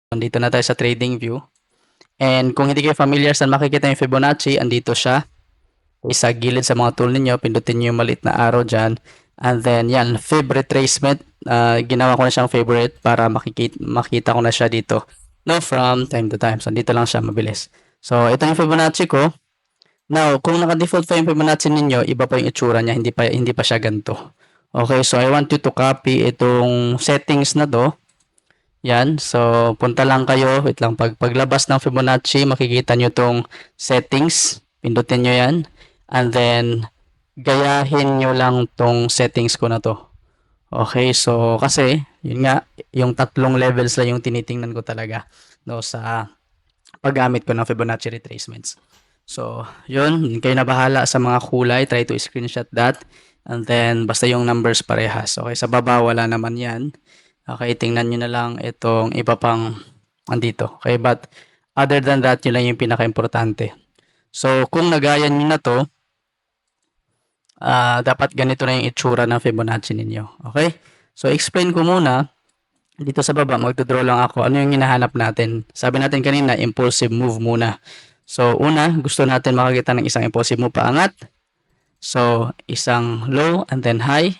Nandito na tayo sa trading view. And kung hindi kayo familiar saan makikita yung Fibonacci, andito siya. Sa gilid sa mga tool ninyo, pindutin nyo yung maliit na arrow dyan. And then yan, Fib retracement. Ginawa ko na siyang favorite para makita ko na siya dito. No, from time to time. So, dito lang siya mabilis. So, ito yung Fibonacci ko. Now, kung naka-default pa yung Fibonacci ninyo, iba pa yung itsura niya, hindi pa siya ganito. Okay, so I want you to copy itong settings na to. Yan, so punta lang kayo, wait lang, paglabas ng Fibonacci, makikita nyo tong settings, pindutin nyo yan, and then gayahin nyo lang tong settings ko na to. Okay, so kasi, yun nga, yung tatlong levels lang yung tinitingnan ko talaga, no, sa paggamit ko ng Fibonacci retracements. So, yun, kayo na bahala sa mga kulay, try to screenshot that, and then basta yung numbers parehas. Okay, sa baba wala naman yan. Okay, tingnan nyo na lang itong iba pang andito. Okay, but other than that, yun lang yung pinaka-importante. So, kung nagaya nyo na to, dapat ganito na yung itsura ng Fibonacci ninyo. Okay? So, explain ko muna. Dito sa baba, magdodraw lang ako. Ano yung hinahanap natin? Sabi natin kanina, impulsive move muna. So, una, gusto natin makakita ng isang impulsive move paangat. So, isang low and then high.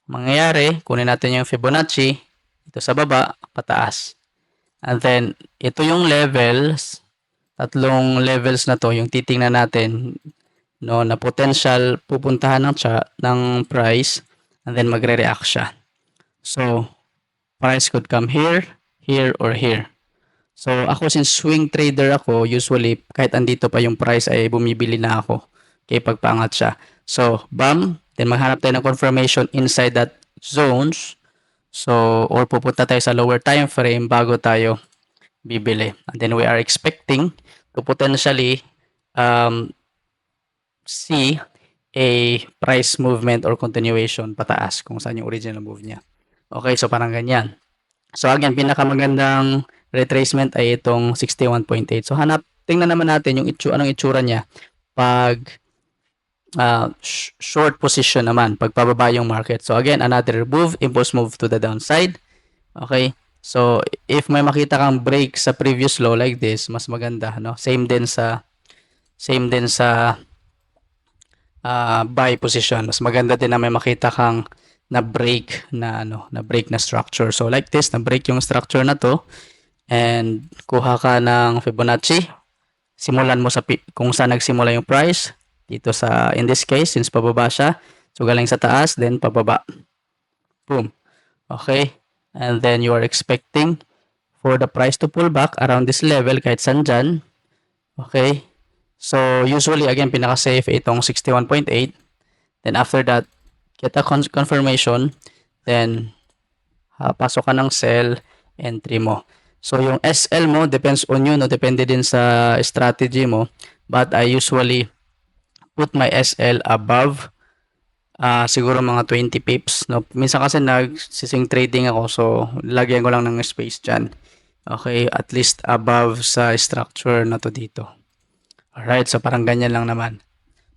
Mangyayari, kunin natin yung Fibonacci, ito sa baba, pataas. And then, ito yung levels, tatlong levels na to, yung titingnan natin, no, na potential pupuntahan ng price, and then magre-react siya. So, price could come here, here, or here. So, ako since swing trader ako, usually, kahit andito pa yung price ay bumibili na ako, kaya pagpangat siya. So, bam, then maghanap tayo ng confirmation inside that zones. So, or pupunta tayo sa lower time frame bago tayo bibili. And then we are expecting to potentially see a price movement or continuation pataas kung saan yung original move niya. Okay, so parang ganyan. So again, pinakamagandang retracement ay itong 61.8. So tingnan naman natin yung anong itsura niya pag short position naman, pagpababa yung market. So again, another move, impulse move to the downside. Okay? So if may makita kang break sa previous low like this, mas maganda, no? Same din sa buy position. Mas maganda din na may makita kang na break na structure. So like this, na break yung structure na to and kuha ka ng Fibonacci. Simulan mo sa kung saan nagsimula yung price. Dito sa, in this case, since pababa siya, so galing sa taas, then pababa. Boom. Okay. And then you are expecting for the price to pull back around this level kahit saan dyan. Okay. So, usually, again, pinaka-safe itong 61.8. Then after that, get a confirmation. Then, pasok ka ng sell, entry mo. So, yung SL mo, depends on you, no? Depende din sa strategy mo. But I usually put my SL above siguro mga 20 pips, no? Minsan kasi nagsising trading ako, so lagyan ko lang ng space dyan. Okay, at least above sa structure na to dito. Alright, so parang ganyan lang naman.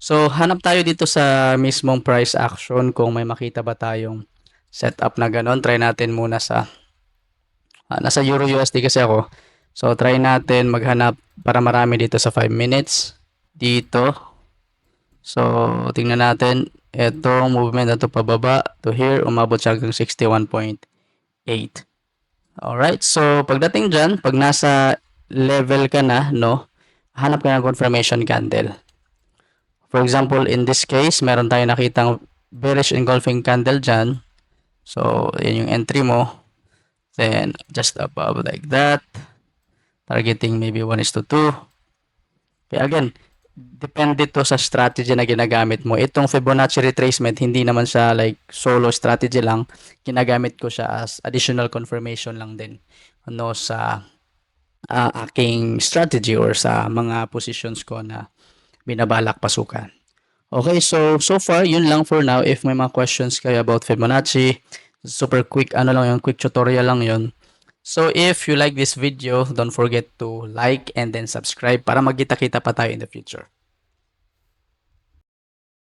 So hanap tayo dito sa mismong price action kung may makita ba tayong setup na ganon. Try natin muna sa nasa Euro USD kasi ako. So try natin maghanap para marami dito sa 5 minutes. Dito. So, tingnan natin, itong movement na ito pababa to here, umabot siya hanggang 61.8. Alright, so pagdating dyan, pag nasa level ka na, no, hanap ka ng confirmation candle. For example, in this case, meron tayo nakitang bearish engulfing candle dyan. So, yan yung entry mo. Then, just above like that. Targeting maybe 1:2. Okay, again, depende to sa strategy na ginagamit mo. Itong Fibonacci retracement, hindi naman siya like solo strategy lang. Ginagamit ko siya as additional confirmation lang din, ano, sa aking strategy or sa mga positions ko na binabalak pasukan. Okay, so far, yun lang for now. If may mga questions kayo about Fibonacci, super quick, quick tutorial lang yun. So if you like this video, don't forget to like and then subscribe para magkita-kita pa tayo in the future.